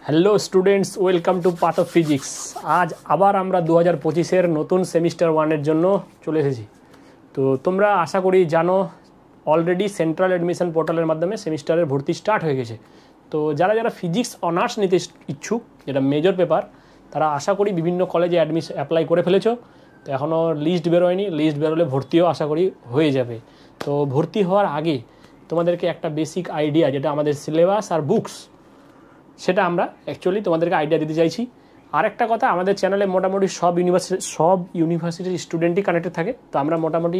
Hello students, welcome to path of physics. আজ আবার আমরা 2025-এর নতুন সেমিস্টার ওয়ানের জন্য চলে এসেছি। তো তোমরা আশা করি জানো অলরেডি সেন্ট্রাল অ্যাডমিশন পোর্টালের মাধ্যমে সেমিস্টারের ভর্তি স্টার্ট হয়ে গেছে। তো যারা যারা ফিজিক্স অনার্স নিতে ইচ্ছুক, যেটা মেজর পেপার, তারা আশা করি বিভিন্ন কলেজে অ্যাপ্লাই করে ফেলেছো। তো এখনও লিস্ট বেরোয়নি, লিস্ট বেরোলে ভর্তিও আশা করি হয়ে যাবে। তো ভর্তি হওয়ার আগে তোমাদেরকে একটা বেসিক আইডিয়া, যেটা আমাদের সিলেবাস আর বুকস, সেটা আমরা অ্যাকচুয়ালি তোমাদেরকে আইডিয়া দিতে চাইছি। আর একটা কথা, আমাদের চ্যানেলে মোটামুটি সব ইউনিভার্সিটির স্টুডেন্টই কানেক্টেড থাকে। তো আমরা মোটামুটি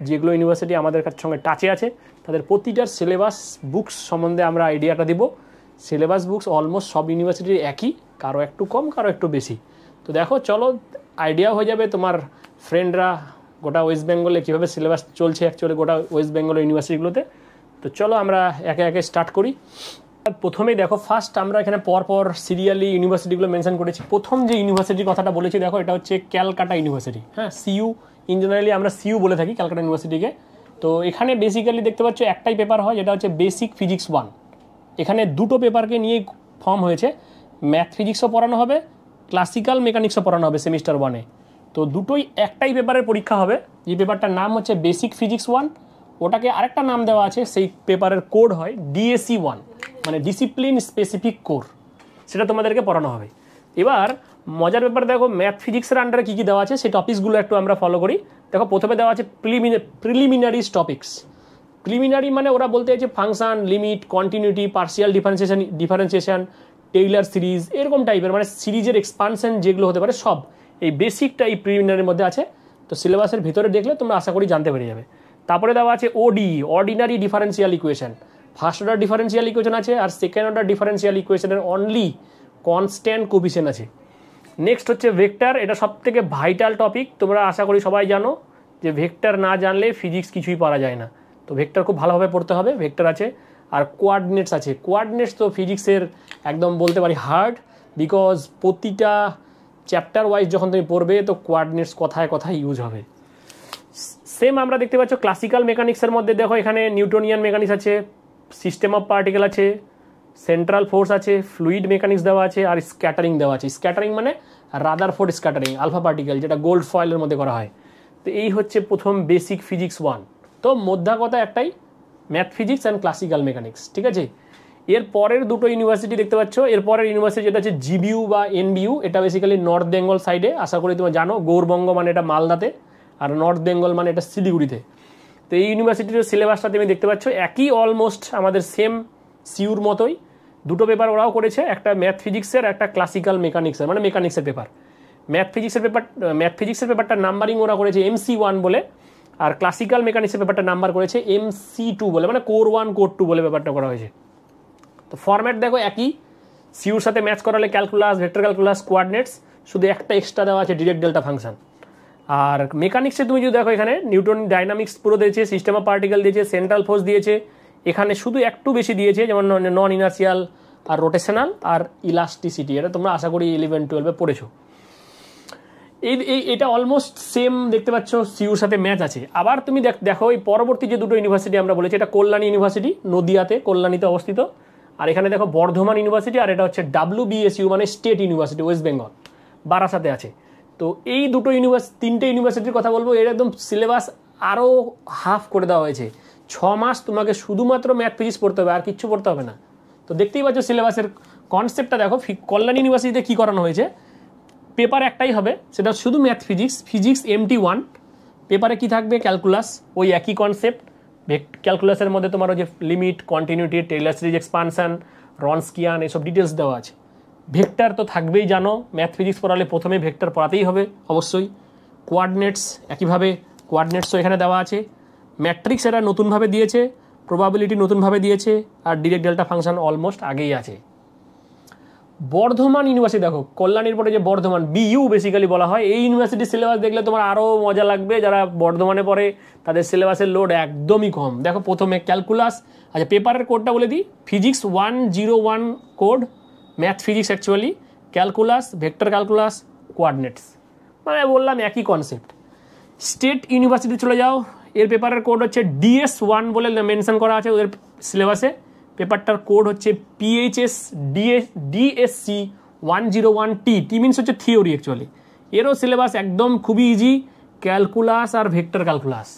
যেগুলো ইউনিভার্সিটি আমাদের সঙ্গে টাচে আছে তাদের প্রতিটার সিলেবাস বুকস সম্বন্ধে আমরা আইডিয়াটা দিব। সিলেবাস বুকস অলমোস্ট সব ইউনিভার্সিটির একই, কারো একটু কম কারো একটু বেশি। তো দেখো, চলো আইডিয়া হয়ে যাবে তোমার ফ্রেন্ডরা গোটা ওয়েস্ট বেঙ্গলে কীভাবে সিলেবাস চলছে অ্যাকচুয়ালি গোটা ওয়েস্ট বেঙ্গলের ইউনিভার্সিটিগুলোতে। তো চলো আমরা একে একে স্টার্ট করি। প্রথমেই দেখো, ফার্স্ট আমরা এখানে পরপর সিরিয়ালি ইউনিভার্সিটিগুলো মেনশন করেছি। প্রথম যে ইউনিভার্সিটির কথাটা বলেছি দেখো, এটা হচ্ছে ক্যালকাটা ইউনিভার্সিটি। হ্যাঁ, সিইউ, ইন জেনারেলি আমরা সিইউ বলে থাকি ক্যালকাটা ইউনিভার্সিটিকে। তো এখানে বেসিক্যালি দেখতে পাচ্ছ একটাই পেপার হয়, যেটা হচ্ছে বেসিক ফিজিক্স 1। এখানে দুটো পেপারকে নিয়েই ফর্ম হয়েছে। ম্যাথ ফিজিক্সও পড়ানো হবে, ক্লাসিক্যাল মেকানিক্সও পড়ানো হবে সেমিস্টার 1-এ। তো দুটোই একটাই পেপারের পরীক্ষা হবে। যে পেপারটার নাম হচ্ছে বেসিক ফিজিক্স 1, ওটাকে আরেকটা নাম দেওয়া আছে, সেই পেপারের কোড হয় ডিএসি 1, মানে ডিসিপ্লিন স্পেসিফিক কোর। সেটা তোমাদেরকে পড়ানো হবে। এবার মজার ব্যাপার দেখো, ম্যাথ ফিজিক্সের আন্ডারে কী কী দেওয়া আছে সেই টপিকসগুলো একটু আমরা ফলো করি। দেখো, প্রথমে দেওয়া আছে প্রিলিমিনারিজ টপিক্স। প্রিলিমিনারি মানে ওরা বলতে চাইছে function, limit, continuity, partial differentiation, Taylor series, এরকম টাইপের, মানে সিরিজের এক্সপানশন যেগুলো হতে পারে সব এই বেসিকটা এই প্রিলিমিনারির মধ্যে আছে। তো সিলেবাসের ভিতরে দেখলে তোমরা আশা করি জানতে পেরে যাবে। তারপরে দেওয়া আছে OD, ordinary differential equation. First order differential equation আছে, আর সেকেন্ড অর্ডার ডিফারেন্সিয়াল ইকুয়েশনের অনলি কনস্ট্যান্ট কোফিশিয়েন্ট আছে। নেক্সট হচ্ছে ভেক্টর। এটা সবথেকে ভাইটাল টপিক। তোমরা আশা করি সবাই জানো যে ভেক্টর না জানলে ফিজিক্স কিছুই পারা যায় না। তো ভেক্টর খুব ভালোভাবে পড়তে হবে। ভেক্টর আছে, আর কোয়ার্ডিনেটস আছে। কোয়ার্ডিনেটস তো ফিজিক্সের একদম বলতে পারি হার্ড, বিকজ প্রতিটা চ্যাপ্টার ওয়াইজ যখন তুমি পড়বে তো কোয়ার্ডিনেটস কথায় কথায় ইউজ হবে। সেম আমরা দেখতে পাচ্ছ ক্লাসিক্যাল মেকানিক্সের মধ্যে দেখো, এখানে নিউটনিয়ান মেকানিক্স আছে, সিস্টেম অফ পার্টিকেল আছে, সেন্ট্রাল ফোর্স আছে, ফ্লুইড মেকানিক্স দেওয়া আছে, আর স্ক্যাটারিং দেওয়া আছে। স্ক্যাটারিং মানে রাদারফোর্ড স্ক্যাটারিং, আলফা পার্টিকেল, যেটা গোল্ড ফয়েলের মধ্যে করা হয়। তো এই হচ্ছে প্রথম বেসিক ফিজিক্স 1। তো মোদ্দা কথা একটাই, math physics and classical mechanics, ঠিক আছে। এর পরের দুটো ইউনিভার্সিটি দেখতে পাচ্ছ। এর পরের ইউনিভার্সিটি যেটা হচ্ছে জিবিইউ বা এনবিইউ, এটা বেসিক্যালি নর্থ বেঙ্গল সাইডে। আশা করি তোমরা জানো, গৌরবঙ্গ মানে এটা মালদাতে, আর নর্থ বেঙ্গল মানে এটা শিলিগুড়িতে। তো এই ইউনিভার্সিটির সিলেবাসটা তুমি দেখতে পাচ্ছ একই, অলমোস্ট আমাদের সেম সিইউর মতোই। দুটো পেপার ওরাও করেছে, একটা ম্যাথ ফিজিক্সের, একটা ক্লাসিক্যাল মেকানিক্সের, মানে মেকানিক্সের পেপার। ম্যাথ ফিজিক্সের পেপারটার নাম্বারিং ওরা করেছে MC1 বলে, আর ক্লাসিক্যাল মেকানিক্সের পেপারটা নাম্বার করেছে MC2 বলে, মানে কোর 1 কোর 2 বলে পেপারটা করা হয়েছে। তো ফরম্যাট দেখো একই, সিইউর সাথে ম্যাচ করালে ক্যালকুলাস, ভেক্টর ক্যালকুলাস, কোয়ার্ডিনেটস, শুধু একটা এক্সট্রা দেওয়া আছে ডিরেক্ট ডেল্টা ফাংশন। আর মেকানিক্সে তুমি যদি দেখো, এখানে নিউটন ডাইনামিক্স পুরো দিয়েছে, সিস্টেম অফ পার্টিকেল দিয়েছে, সেন্ট্রাল ফোর্স দিয়েছে। এখানে শুধু একটু বেশি দিয়েছে, যেমন নন ইনার্সিয়াল আর রোটেশনাল আর ইলাস্টিসিটি। এটা তোমরা আশা করি 11-12-এ পড়েছো। এটা অলমোস্ট সেম দেখতে পাচ্ছ, সিইউর সাথে ম্যাচ আছে। আবার তুমি দেখো এই পরবর্তী যে দুটো ইউনিভার্সিটি আমরা বলেছি, এটা কল্যাণী ইউনিভার্সিটি, নদিয়াতে, কল্যাণীতে অবস্থিত। আর এখানে দেখো বর্ধমান ইউনিভার্সিটি, আর এটা হচ্ছে WBSU, মানে স্টেট ইউনিভার্সিটি, ওয়েস্ট বেঙ্গল, বারাসাতে আছে। তো এই দুটো তিনটে ইউনিভার্সিটির কথা বলবো। এর একদম সিলেবাস আরও হাফ করে দেওয়া হয়েছে। 6 মাস তোমাকে শুধুমাত্র ম্যাথ ফিজিক্স পড়তে হবে, আর কিচ্ছু পড়তে হবে না। তো দেখতেই পাচ্ছ সিলেবাসের কনসেপ্টটা দেখো। কল্যাণী ইউনিভার্সিটিতে কী করানো হয়েছে, পেপার একটাই হবে, সেটা শুধু ম্যাথ ফিজিক্স MT1। পেপারে কি থাকবে, ক্যালকুলাস, ওই একই কনসেপ্ট। ক্যালকুলাসের মধ্যে তোমার ওই যে limit, continuity, Taylor series expansion, Wronskian, এসব ডিটেলস দেওয়া আছে। ভেক্টর তো থাকবেই, জানো, ম্যাথ ফিজিক্স পড়ালে প্রথমে ভেক্টর পড়াতেই হবে অবশ্যই। কোয়ার্ডিনেটস একইভাবে, কোয়ার্ডিনেটসও এখানে দেওয়া আছে। ম্যাট্রিক্স এটা নতুনভাবে দিয়েছে, প্রবাবিলিটি নতুনভাবে দিয়েছে, আর ডিরেক্ট ডেল্টা ফাংশন অলমোস্ট আগেই আছে। বর্ধমান ইউনিভার্সিটি দেখো, কল্যাণীর পরে যে বর্ধমান, BU বেসিক্যালি বলা হয়। এই ইউনিভার্সিটির সিলেবাস দেখলে তোমার আরও মজা লাগবে। যারা বর্ধমানে পড়ে তাদের সিলেবাসের লোড একদমই কম। দেখো, প্রথমে ক্যালকুলাস, আচ্ছা পেপারের কোডটা বলে দিই, physics 101 code, math physics actually, calculus, vector calculus, coordinates, মানে বললাম একই কনসেপ্ট। স্টেট ইউনিভার্সিটি চলে যাও, এর পেপারের কোড হচ্ছে DS1 বলে মেনশন করা আছে ওদের সিলেবাসে। পেপারটার কোড হচ্ছে PHS DSC 101T। টি মিনস হচ্ছে থিওরি অ্যাকচুয়ালি। এরও সিলেবাস একদম খুবই ইজি, ক্যালকুলাস আর ভেক্টর ক্যালকুলাস।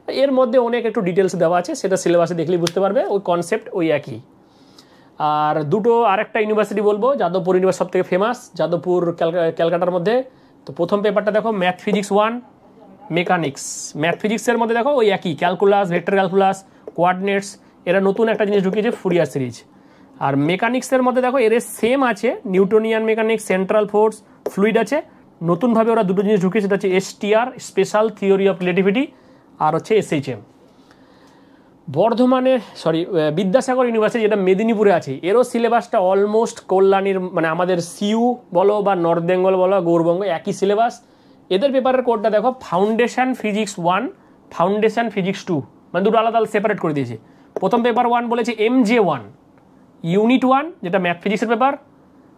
এর মধ্যে অনেক একটু ডিটেলস দেওয়া আছে, সেটা সিলেবাসে দেখলেই বুঝতে পারবে, ওই কনসেপ্ট ওই একই। আর দুটো আরেকটা ইউনিভার্সিটি বলবো, যাদবপুর ইউনিভার্সিটি সব থেকে ফেমাস, যাদবপুর ক্যালকাটার মধ্যে। তো প্রথম পেপারটা দেখো ম্যাথ ফিজিক্স 1 মেকানিক্স। ম্যাথ ফিজিক্সের মধ্যে দেখো ওই একই ক্যালকুলাস, ভেক্টর ক্যালকুলাস, কোঅর্ডিনেটস। এরা নতুন একটা জিনিস ঢুকিয়েছে, ফুরিয়ার সিরিজ। আর মেকানিক্সের মধ্যে দেখো এর সেম আছে, Newtonian mechanics, central force, fluid আছে। নতুনভাবে ওরা দুটো জিনিস ঢুকিয়েছে, সেটা হচ্ছে STR special theory of relativity, আর হচ্ছে SHM। বর্ধমানে বিদ্যাসাগর ইউনিভার্সিটি, যেটা মেদিনীপুরে আছে, এরও সিলেবাসটা অলমোস্ট কল্যাণীর মানে আমাদের CU বলো বা নর্থ বেঙ্গল বলো, গৌরবঙ্গ, একই সিলেবাস। এদের পেপারের কোডটা দেখো ফাউন্ডেশন ফিজিক্স 1, ফাউন্ডেশন ফিজিক্স 2, মানে দুটো আলাদা আলাদা সেপারেট করে দিয়েছে। প্রথম পেপার 1 বলেছে MJ1, ইউনিট 1 যেটা ম্যাথ ফিজিক্সের পেপার,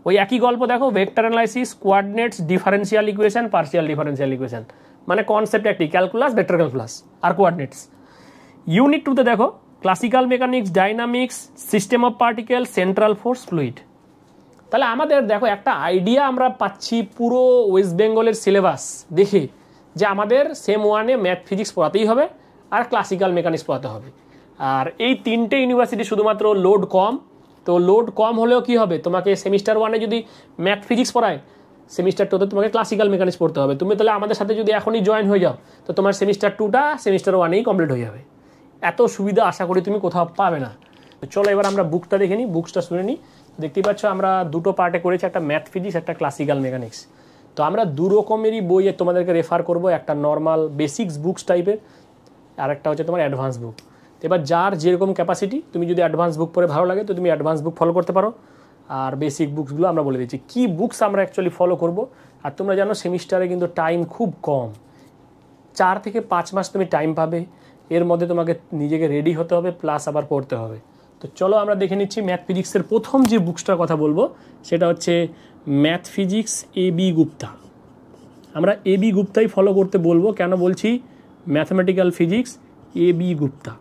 ওই একই গল্প দেখো, vector analysis, coordinates, differential equation, partial differential equation, মানে কনসেপ্ট একটি, ক্যালকুলাস, ভেক্টর ক্যালকুলাস আর কোঅর্ডিনেটস। ইউনিট 2তে দেখো classical mechanics, dynamics, system of particle, central force, fluid. তাহলে আমাদের দেখো একটা আইডিয়া আমরা পাচ্ছি পুরো ওয়েস্ট বেঙ্গলের সিলেবাস দেখে, যে আমাদের সেম 1-এ ম্যাথ ফিজিক্স পড়াতেই হবে আর ক্লাসিক্যাল মেকানিক্স পড়াতে হবে। আর এই তিনটে ইউনিভার্সিটি শুধুমাত্র লোড কম। তো লোড কম হলেও কি হবে, তোমাকে সেমিস্টার 1-এ যদি ম্যাথ ফিজিক্স পড়ায়, সেমিস্টার 2-তে তোমাকে ক্লাসিক্যাল মেকানিক্স পড়তে হবে। তুমি তাহলে আমাদের সাথে যদি এখনই জয়েন হয়ে যাও, তো তোমার সেমিস্টার 2টা সেমিস্টার 1-এই কমপ্লিট হয়ে যাবে। এত সুবিধা আশা করি তুমি কোথাও পাবে না। তো চলো এবার আমরা বুকটা দেখে নিই, বুকসটা শুনে নিই। দেখতেই পাচ্ছ আমরা দুটো পার্টে করেছি, একটা ম্যাথ ফিজিক্স, একটা ক্লাসিক্যাল মেকানিক্স। তো আমরা দু রকমেরই বই তোমাদেরকে রেফার করব, একটা নর্মাল বেসিক্স বুকস টাইপের, আর একটা হচ্ছে তোমার অ্যাডভান্স বুক। তো এবার যার যেরকম ক্যাপাসিটি, তুমি যদি অ্যাডভান্স বুক পড়ে ভালো লাগে তো তুমি অ্যাডভান্স বুক ফলো করতে পারো। আর বেসিক বুকসগুলো আমরা বলে দিচ্ছি কী বুকস আমরা অ্যাকচুয়ালি ফলো করব। আর তোমরা জানো সেমিস্টারে কিন্তু টাইম খুব কম, 4 থেকে 5 মাস তুমি টাইম পাবে। এর মধ্যে তোমাকে নিজেকে রেডি হতে হবে, প্লাস আবার পড়তে হবে। তো চলো আমরা দেখে নিচ্ছি ম্যাথ ফিজিক্সের প্রথম যে বুকসটার কথা বলবো, সেটা হচ্ছে ম্যাথ ফিজিক্স AB গুপ্তা। আমরা AB গুপ্তাই ফলো করতে বলবো। কেন বলছি ম্যাথমেটিক্যাল ফিজিক্স AB গুপ্তা?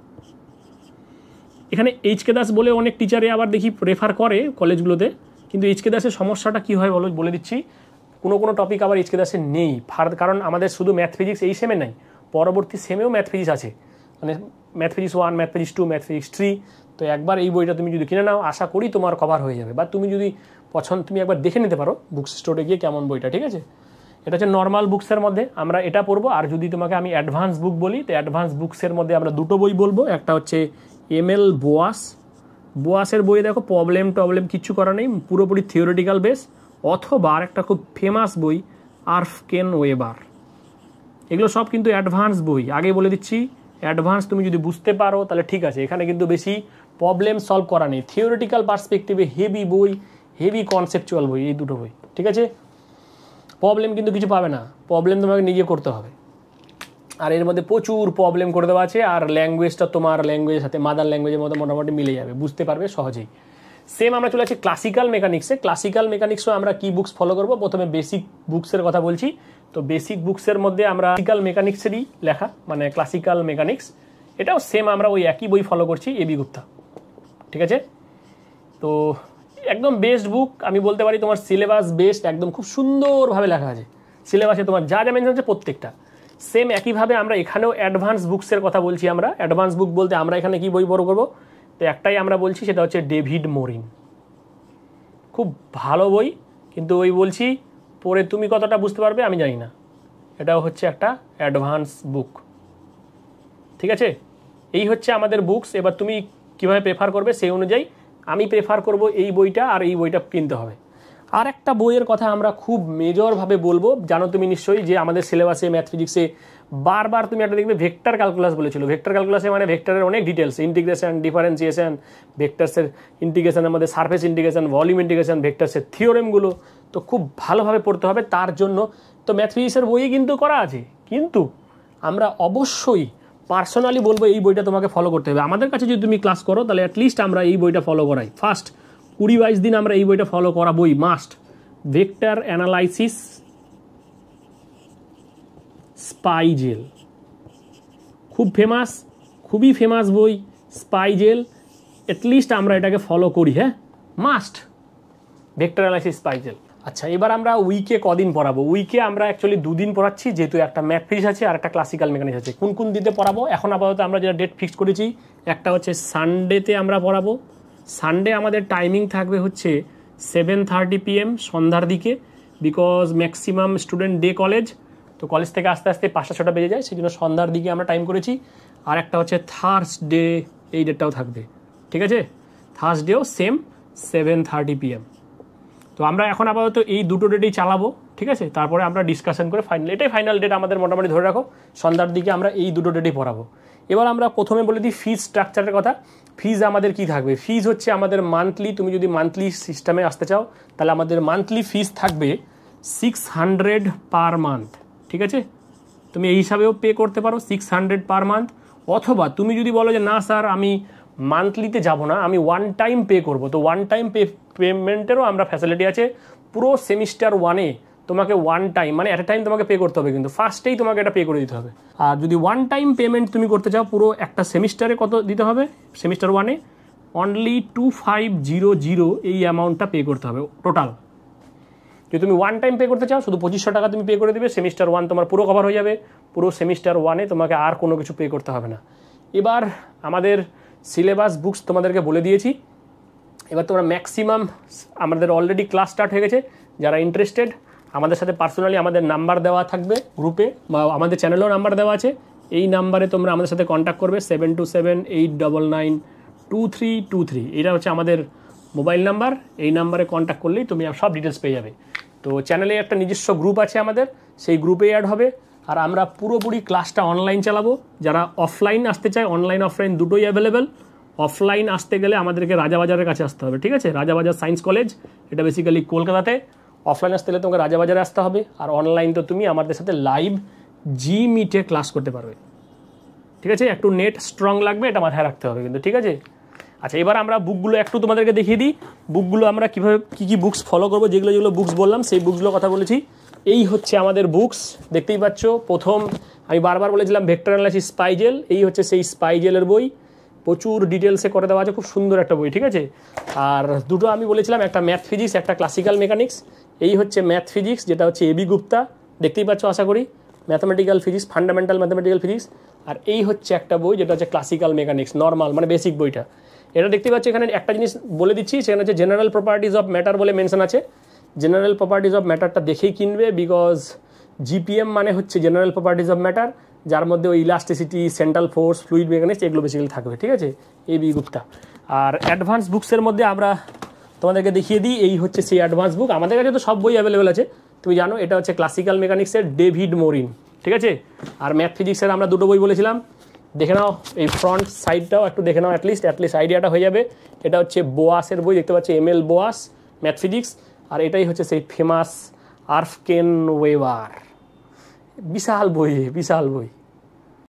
এখানে HK দাস বলে অনেক টিচারে আবার দেখি রেফার করে কলেজগুলোতে, কিন্তু HK দাসের সমস্যাটা কী হয় বলে দিচ্ছি। কোনো টপিক আবার HK দাসের নেই, কারণ আমাদের শুধু ম্যাথ ফিজিক্স এই সেমে নাই, পরবর্তী সেমেও ম্যাথ ফিজিক্স আছে, মানে math physics 1, math physics 2, math physics 3। তো একবার এই বইটা তুমি যদি কিনে নাও, আশা করি তোমার কভার হয়ে যাবে। বা তুমি যদি পছন্দ, তুমি একবার দেখে নিতে পারো বুকস স্টোরে গিয়ে কেমন বইটা, ঠিক আছে? এটা হচ্ছে নর্মাল বুকসের মধ্যে আমরা এটা পড়বো। আর যদি তোমাকে আমি অ্যাডভান্স বুক বলি, তো অ্যাডভান্স বুকসের মধ্যে আমরা দুটো বই বলবো। একটা হচ্ছে ML বোয়াসের বই, দেখো প্রবলেম কিচ্ছু করা নেই, পুরোপুরি থিওরিটিক্যাল বেস। অথবা আর একটা খুব ফেমাস বই আর্ফকেন ওয়েবার। এগুলো সব কিন্তু অ্যাডভান্স বই, আগে বলে দিচ্ছি। অ্যাডভান্স তুমি যদি বুঝতে পারো তাহলে ঠিক আছে, এখানে কিন্তু বেশি প্রবলেম সলভ করা নেই, থিওরিটিক্যাল পার্সপেক্টিভে হেভি বই, হেভি কনসেপচুয়াল বই, এই দুটো বই, ঠিক আছে? প্রবলেম কিন্তু কিছু পাবে না, প্রবলেম তোমাকে নিজে করতে হবে। আর এর মধ্যে প্রচুর প্রবলেম করে দেওয়া আছে, আর ল্যাঙ্গুয়েজটা তোমার ল্যাঙ্গুয়েজের সাথে মাদার ল্যাঙ্গুয়েজের মতো মোটামুটি মিলে যাবে, বুঝতে পারবে সহজেই। সেম আমরা চলে আসছি ক্লাসিক্যাল মেকানিক্সে। ক্লাসিক্যাল মেকানিক্সও আমরা কি বুকস ফলো করবো? প্রথমে বেসিক বুকসের কথা বলছি। তো বেসিক বুকসের মধ্যে আমরা ক্লাসিক্যাল মেকানিক্সেরই লেখা, মানে ক্লাসিক্যাল মেকানিক্স, এটাও সেম আমরা ওই একই বই ফলো করছি, AB গুপ্তা, ঠিক আছে? তো একদম বেস্ট বুক আমি বলতে পারি, তোমার সিলেবাস বেস্ট, একদম খুব সুন্দরভাবে লেখা আছে সিলেবাসে, তোমার যা যা মেনশন আছে প্রত্যেকটা সেম। একইভাবে আমরা এখানেও অ্যাডভান্স বুকসের কথা বলছি। আমরা অ্যাডভান্স বুক বলতে আমরা এখানে কি বই বড় করবো? তো একটাই আমরা বলছি, সেটা হচ্ছে ডেভিড মোরিন। খুব ভালো বই, কিন্তু ওই বলছি পড়ে তুমি কতটা বুঝতে পারবে আমি জানি না। এটাও হচ্ছে একটা অ্যাডভান্স বুক, ঠিক আছে? এই হচ্ছে আমাদের বুকস। এবার তুমি কীভাবে প্রেফার করবে সেই অনুযায়ী আমি প্রেফার করব এই বইটা, আর এই বইটা কিনতে হবে। আর একটা বইয়ের কথা আমরা খুব মেজরভাবে বলবো, জানো তুমি নিশ্চয়ই, যে আমাদের সিলেবাসে ম্যাথ ফিজিক্সে বারবার তুমি একটা দেখবে ভেক্টর ক্যালকুলাস বলেছিল। ভেক্টর ক্যালকুলাসে মানে ভেক্টরের অনেক ডিটেলস, ইন্টিগ্রেশন, ডিফারেন্সিয়েশন, ভেক্টরসের ইন্টিগ্রেশনের মধ্যে সারফেস ইন্টিগ্রেশন, ভলিউম ইন্টিগ্রেশন, ভেক্টরসের থিওরেমগুলো তো খুব ভালোভাবে পড়তে হবে। তার জন্য তো ম্যাথ ফিজিক্সের বই কিন্তু করা আছে, কিন্তু আমরা অবশ্যই পার্সোনালি বলবো এই বইটা তোমাকে ফলো করতে হবে। আমাদের কাছে যদি তুমি ক্লাস করো তাহলে অ্যাটলিস্ট আমরা এই বইটা ফলো করাই, ফার্স্ট 20-22 দিন আমরা এই বইটা ফলো করাবই, মাস্ট। ভেক্টর অ্যানালাইসিস স্পাইজেল, খুব ফেমাস, খুবই ফেমাস বই স্পাইজেল। এটলিস্ট আমরা এটাকে ফলো করি, হ্যাঁ মাস্ট ভেক্টর অ্যানালাইসিস স্পাইজেল। আচ্ছা এবার আমরা উইকে কদিন পড়াবো? উইকে আমরা অ্যাকচুয়ালি 2 দিন পড়াচ্ছি, যেহেতু একটা ম্যাথ ফিজিক্স আছে আর একটা ক্লাসিক্যাল মেকানিক্স আছে। কোন কোন দিতে পড়াবো এখন আপাতত আমরা যেটা ডেট ফিক্স করেছি, একটা হচ্ছে সানডেতে আমরা পড়াবো। সানডে আমাদের টাইমিং থাকবে হচ্ছে 7:30 PM সন্ধ্যার দিকে, because maximum student day college, তো কলেজ থেকে আস্তে আস্তে 5টা-6টা বেজে যায়, সেই জন্য সন্ধ্যার দিকে আমরা টাইম করেছি। আর একটা হচ্ছে থার্সডে, এই ডেটটাও থাকবে, ঠিক আছে, থার্সডেও সেম 7:30 PM। তো আমরা এখন আপাতত এই দুটো ডেটেই চালাবো, ঠিক আছে, তারপরে আমরা ডিসকাশন করে ফাইনাল, এটাই ফাইনাল ডেট আমাদের মোটামুটি ধরে রাখো, সন্ধ্যার দিকে আমরা এই দুটো ডেটেই পড়াবো। এবার আমরা প্রথমে বলে দিই ফিজ স্ট্রাকচারের কথা। ফিজ আমাদের কি থাকবে? ফিজ হচ্ছে আমাদের মান্থলি, তুমি যদি মান্থলি সিস্টেমে আসতে চাও তাহলে আমাদের মান্থলি ফিজ থাকবে 600 পার মান্থ, ঠিক আছে, তুমি এই হিসাবেও পে করতে পারো 600 পার মান্থ। অথবা তুমি যদি বলো যে না স্যার আমি মান্থলিতে যাব না, আমি ওয়ান টাইম পে করব, তো ওয়ান টাইম পেমেন্টেরও আমরা ফ্যাসিলিটি আছে। পুরো সেমিস্টার 1-এ তোমাকে ওয়ান টাইম মানে অ্যাট এ টাইম তোমাকে পে করতে হবে, কিন্তু ফার্স্টেই তোমাকে এটা পে করে দিতে হবে। আর যদি ওয়ান টাইম পেমেন্ট তুমি করতে চাও পুরো একটা সেমিস্টারে কত দিতে হবে? সেমিস্টার 1-এ অনলি 2500 এই অ্যামাউন্টটা পে করতে হবে টোটাল। যদি তুমি ওয়ান টাইম পে করতে চাও শুধু 2500 টাকা তুমি পে করে দেবে, সেমিস্টার 1 তোমার পুরো কভার হয়ে যাবে। পুরো সেমিস্টার 1-এ তোমাকে আর কোনো কিছু পে করতে হবে না। এবার আমাদের সিলেবাস বুকস তোমাদেরকে বলে দিয়েছি। এবার তোমরা ম্যাক্সিমাম আমাদের অলরেডি ক্লাস স্টার্ট হয়ে গেছে, যারা ইন্টারেস্টেড আমাদের সাথে পার্সোনালি আমাদের নাম্বার দেওয়া থাকবে গ্রুপে, বা আমাদের চ্যানেলেও নাম্বার দেওয়া আছে, এই নাম্বারে তোমরা আমাদের সাথে কন্ট্যাক্ট করবে 7278992323। এটা হচ্ছে আমাদের মোবাইল নাম্বার, এই নাম্বারে কন্ট্যাক্ট করলেই তুমি সব ডিটেলস পেয়ে যাবে। তো চ্যানেলে একটা নিজস্ব গ্রুপ আছে আমাদের, সেই গ্রুপে অ্যাড হবে। আর আমরা পুরোপুরি ক্লাসটা অনলাইন চালাবো। যারা অফলাইন আসতে চায়, অনলাইন অফলাইন দুটোই অ্যাভেলেবেল। অফলাইন আসতে গেলে আমাদেরকে রাজাবাজারের কাছে আসতে হবে, ঠিক আছে, রাজাবাজার সায়েন্স কলেজ, এটা বেসিক্যালি কলকাতাতে। অফলাইন আসতে গেলে তোমাকে রাজাবাজারে আসতে হবে। আর অনলাইন তো তুমি আমাদের সাথে লাইভ মিটে ক্লাস করতে পারবে, ঠিক আছে। একটু নেট স্ট্রং লাগবে, এটা মাথায় রাখতে হবে কিন্তু, ঠিক আছে। আচ্ছা এবার আমরা বুকগুলো একটু তোমাদেরকে দেখিয়ে দিই। বুকগুলো আমরা কীভাবে কী বুকস ফলো করবো, যেগুলো যেগুলো বুকস বললাম সেই বুকসগুলো কথা বলেছি। এই হচ্ছে আমাদের বুকস, দেখতেই পাচ্ছ। প্রথম আমি বারবার বলেছিলাম ভেক্টর অ্যানালাইসিস স্পাইজেল, এই হচ্ছে সেই স্পাইজেলের বই, প্রচুর ডিটেলসে করে দেওয়া আছে, খুব সুন্দর একটা বই, ঠিক আছে। আর দুটো আমি বলেছিলাম, একটা ম্যাথ ফিজিক্স, একটা ক্লাসিক্যাল মেকানিক্স। এই হচ্ছে ম্যাথ ফিজিক্স, যেটা হচ্ছে এবি গুপ্তা, দেখতেই পাচ্ছ আশা করি, mathematical physics, fundamental mathematical physics. আর এই হচ্ছে একটা বই যেটা হচ্ছে ক্লাসিক্যাল মেকানিক্স, নর্মাল মানে বেসিক বইটা। এটা দেখতেই পাচ্ছ, এখানে একটা জিনিস বলে দিচ্ছি, সেখানে হচ্ছে জেনারেল প্রপার্টিজ অফ ম্যাটার বলে মেনশন আছে। জেনারেল প্রপার্টিজ অফ ম্যাটারটা দেখেই কিনবে, বিকজ জিপিএম মানে হচ্ছে জেনারেল প্রপার্টিজ অফ ম্যাটার, যার মধ্যে ওই elasticity, central force, fluid mechanics এগুলো বেসিক্যালি থাকবে, ঠিক আছে, এবি গুপ্তা। আর অ্যাডভান্স বুকসের মধ্যে আমরা তোমাদেরকে দেখিয়ে দিই, এই হচ্ছে সেই অ্যাডভান্স বুক। আমাদের কাছে তো সব বই অ্যাভেলেবেল আছে, তুমি জানো। এটা হচ্ছে ক্লাসিক্যাল মেকানিক্সের ডেভিড মোরিন, ঠিক আছে। আর ম্যাথ ফিজিক্সের আমরা দুটো বই বলেছিলাম, দেখে নাও। এই ফ্রন্ট সাইডটাও একটু দেখে নাও, অ্যাটলিস্ট আইডিয়াটা হয়ে যাবে। এটা হচ্ছে বোয়াসের বই, দেখতে পাচ্ছি, এমএল বোয়াস ম্যাথ ফিজিক্স। আর এটাই হচ্ছে সেই ফেমাস আর্ফকেন ওয়েবার, বিশাল বই, বিশাল বই।